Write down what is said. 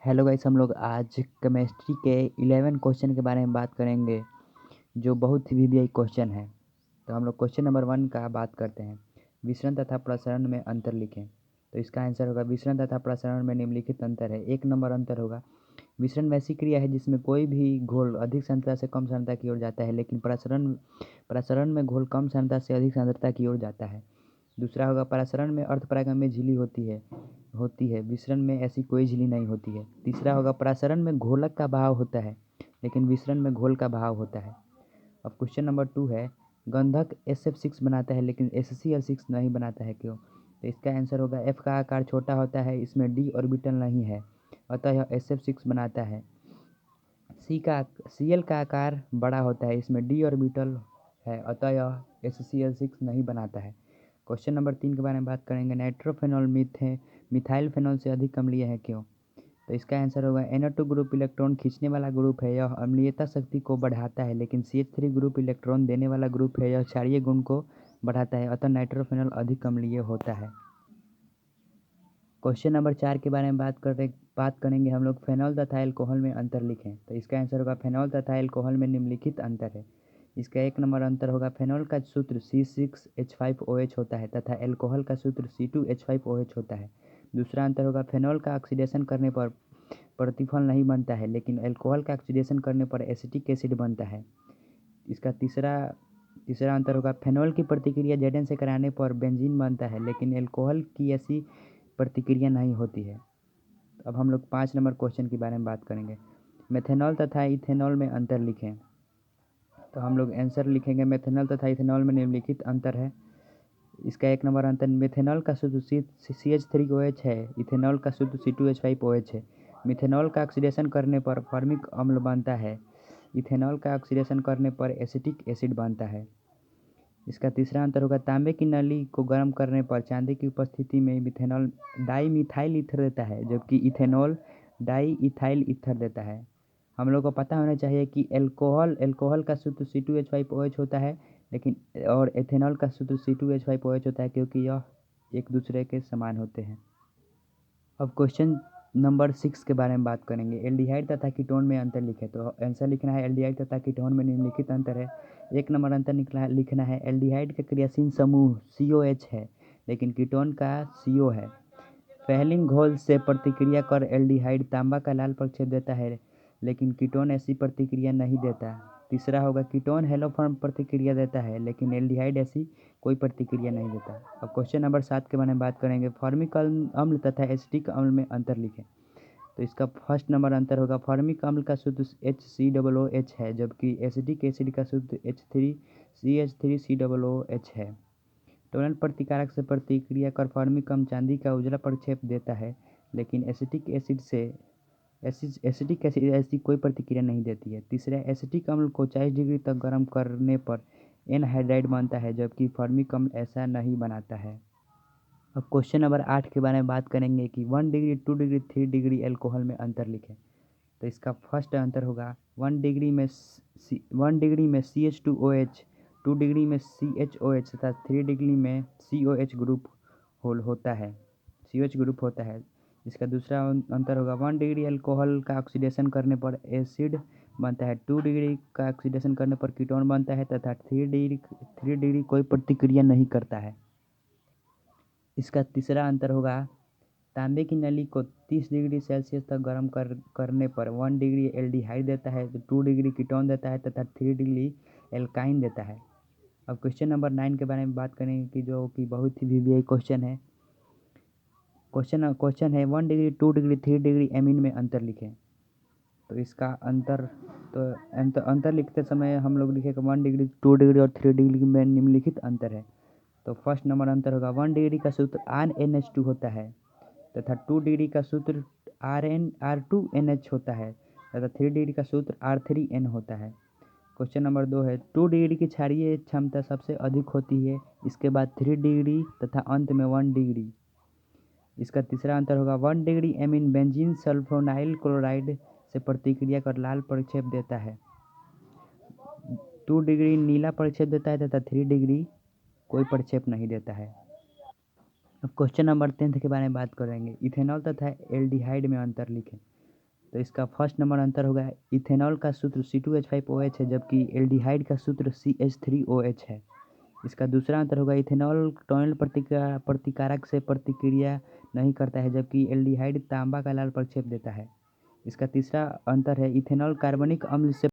Hello guys, हम लोग आज केमिस्ट्री के 11 क्वेश्चन के बारे में बात करेंगे जो बहुत ही वीवीआई क्वेश्चन है। तो हम लोग क्वेश्चन नंबर 1 का बात करते हैं। विसरण तथा प्रसरण में अंतर लिखें। तो इसका आंसर होगा विसरण तथा प्रसरण में निम्नलिखित अंतर है। 1 नंबर अंतर होगा, विसरण वैसी क्रिया है जिसमें कोई भी घोल अधिक सांद्रता से कम सांद्रता की ओर जाता है, लेकिन प्रसरण में घोल कम सांद्रता से अधिक सांद्रता की ओर जाता है। दूसरा होगा, प्रसरण में अर्धपरागम्य झिल्ली होती है, विसरण में ऐसी कोई झिल्ली नहीं होती है। तीसरा होगा, प्रसरण में घोलक का बहाव होता है, लेकिन विसरण में घोल का बहाव होता है। अब क्वेश्चन नंबर 2 है, गंधक SF6 बनाता है लेकिन HCl6 नहीं बनाता है, क्यों? तो इसका आंसर होगा, F का आकार छोटा होता है, इसमें d ऑर्बिटल नहीं है, अतः यह SF6 बनाता है। Cl का आकार बड़ा होता है, इसमें d ऑर्बिटल है, अतः यह HCl6 नहीं बनाता है। क्वेश्चन नंबर 3 के बारे में बात करेंगे। नाइट्रोफेनॉल मिथाइल फेनॉल से अधिक अम्लीय है, क्यों? तो इसका आंसर होगा, NO2 ग्रुप इलेक्ट्रॉन खींचने वाला ग्रुप है, यह अम्लीयता शक्ति को बढ़ाता है, लेकिन CH3 ग्रुप इलेक्ट्रॉन देने वाला ग्रुप है, यह क्षारीय गुण को बढ़ाता है, अतः नाइट्रोफेनॉल अधिक अम्लीय होता है। क्वेश्चन नंबर 4 के बारे में बात करेंगे हम लोग। फेनॉल तथा एल्कोहल में अंतर लिखें। तो इसका आंसर होगा, फेनॉल तथा एल्कोहल में निम्नलिखित अंतर है। इसका 1 नंबर अंतर होगा, फेनॉल का सूत्र C6H5OH होता है तथा एल्कोहल का सूत्र C2H5OH होता है। दूसरा अंतर होगा, फेनॉल का ऑक्सीडेशन करने पर प्रतिफल नहीं बनता है, लेकिन एल्कोहल का ऑक्सीडेशन करने पर एसिटिक एसिड बनता है। इसका तीसरा अंतर होगा, फेनॉल की प्रतिक्रिया Zn से कराने पर बेंजीन बनता है, लेकिन एल्कोहल की ऐसी प्रतिक्रिया नहीं होती है। अब हम लोग 5 नंबर क्वेश्चन के बारे में बात करेंगे। मेथेनॉल तथा इथेनॉल में अंतर लिखें। तो हम लोग आंसर लिखेंगे, मेथेनॉल तथा इथेनॉल में निम्नलिखित अंतर है। इसका 1 नंबर अंतर, मेथेनॉल का सूत्र CH3OH है, इथेनॉल का सूत्र C2H5OH है। मिथेनॉल का ऑक्सीडेशन करने पर फॉर्मिक अम्ल बनता है, इथेनॉल का ऑक्सीडेशन करने पर एसिटिक एसिड बनता है। इसका तीसरा अंतर होगा, तांबे की नली को गर्म करने पर चांदी की उपस्थिति में मिथेनॉल डाईमिथाइल ईथर देता है, जबकि इथेनॉल डाई इथाइल ईथर देता है। हम लोग को पता होना चाहिए कि एल्कोहल का सूत्र C2H5OH होता है, लेकिन और एथेनॉल का सूत्र C2H5OH होता है, क्योंकि यह एक दूसरे के समान होते हैं। अब क्वेश्चन नंबर 6 के बारे में बात करेंगे। एल्डिहाइड तथा कीटोन में अंतर लिखें। तो आंसर लिखना है, एल्डिहाइड तथा कीटोन में निम्नलिखित अंतर है। 1 नंबर अंतर लिखना है, एल्डिहाइड का क्रियाशील समूह COH है, लेकिन कीटोन का CO है। फेहलिंग घोल से प्रतिक्रिया कर एल्डिहाइड तांबा का लाल प्रक्षेप देता है, लेकिन कीटोन ऐसी प्रतिक्रिया नहीं देता। तीसरा होगा, कीटोन हेलोफॉर्म प्रतिक्रिया देता है, लेकिन एल्डिहाइड ऐसी कोई प्रतिक्रिया नहीं देता। अब क्वेश्चन नंबर 7 के बारे में बात करेंगे। फॉर्मिक अम्ल तथा एसिटिक अम्ल में अंतर लिखें। तो इसका फर्स्ट नंबर अंतर होगा, फॉर्मिक अम्ल का सूत्र HCOOH है, जबकि एसिटिक एसिड का सूत्र CH3COOH है। टोनल प्रतिकारक से प्रतिक्रिया कर फॉर्मिक अम्ल चांदी का उजला प्रक्षेप देता है, लेकिन एसिटिक एसिड ऐसी कोई प्रतिक्रिया नहीं देती है। तीसरा, एसिटिक अम्ल को 40 डिग्री तक गर्म करने पर एनहाइड्राइड बनता है, जबकि फॉर्मिक अम्ल ऐसा नहीं बनाता है। अब क्वेश्चन नंबर 8 के बारे में बात करेंगे कि 1 डिग्री 2 डिग्री 3 डिग्री एल्कोहल में अंतर लिखें। तो इसका फर्स्ट अंतर होगा, 1 डिग्री में CH2OH, 2 डिग्री में CHOH तथा 3 डिग्री में COH ग्रुप होता है, COH ग्रुप होता है। इसका दूसरा अंतर होगा, 1 डिग्री अल्कोहल का ऑक्सीडेशन करने पर एसिड बनता है, 2 डिग्री का ऑक्सीडेशन करने पर कीटोन बनता है तथा 3 डिग्री कोई प्रतिक्रिया नहीं करता है। इसका तीसरा अंतर होगा, तांबे की नली को 30 डिग्री सेल्सियस तक गर्म करने पर 1 डिग्री एल्डिहाइड देता है, 2 डिग्री कीटोन देता है तथा 3 डिग्री एल्काइन देता है। अब क्वेश्चन नंबर 9 के बारे में बात करेंगे कि जो कि बहुत ही वीवीआई क्वेश्चन है। क्वेश्चन है, 1 डिग्री 2 डिग्री 3 डिग्री एमीन में अंतर लिखें। तो इसका अंतर लिखते समय हम लोग लिखेगा 1 डिग्री 2 डिग्री और 3 डिग्री में निम्नलिखित अंतर है। तो फर्स्ट नंबर अंतर होगा, 1 डिग्री का सूत्र RnH2 होता है तथा 2 डिग्री का सूत्र R2NH होता है तथा 3 डिग्री का सूत्र R3N होता है। क्वेश्चन नंबर 2 है, 2 डिग्री की क्षारीय क्षमता सबसे अधिक होती है, इसके बाद 3 डिग्री तथा अंत में 1 डिग्री। इसका तीसरा अंतर होगा, 1 degree amine benzene sulfonyl chloride से प्रतिक्रिया कर लाल प्रक्षेप देता है, 2 डिग्री नीला प्रक्षेप देता है तथा 3 डिग्री कोई प्रक्षेप नहीं देता है। अब क्वेश्चन नंबर 10 के बारे में बात करेंगे। इथेनॉल तथा एल्डिहाइड में अंतर लिखें। तो इसका फर्स्ट नंबर अंतर होगा इथेनॉल का सूत्र C2H5OH है, जबकि एल्डिहाइड का सूत्र CH3OH है। इसका दूसरा अंतर होगा इथेनॉल टॉनल प्रतिकारक से प्रतिक्रिया नहीं करता है, जबकि एल्डिहाइड तांबा का लाल प्रक्षेप देता है। इसका तीसरा अंतर है इथेनॉल कार्बनिक अम्ल से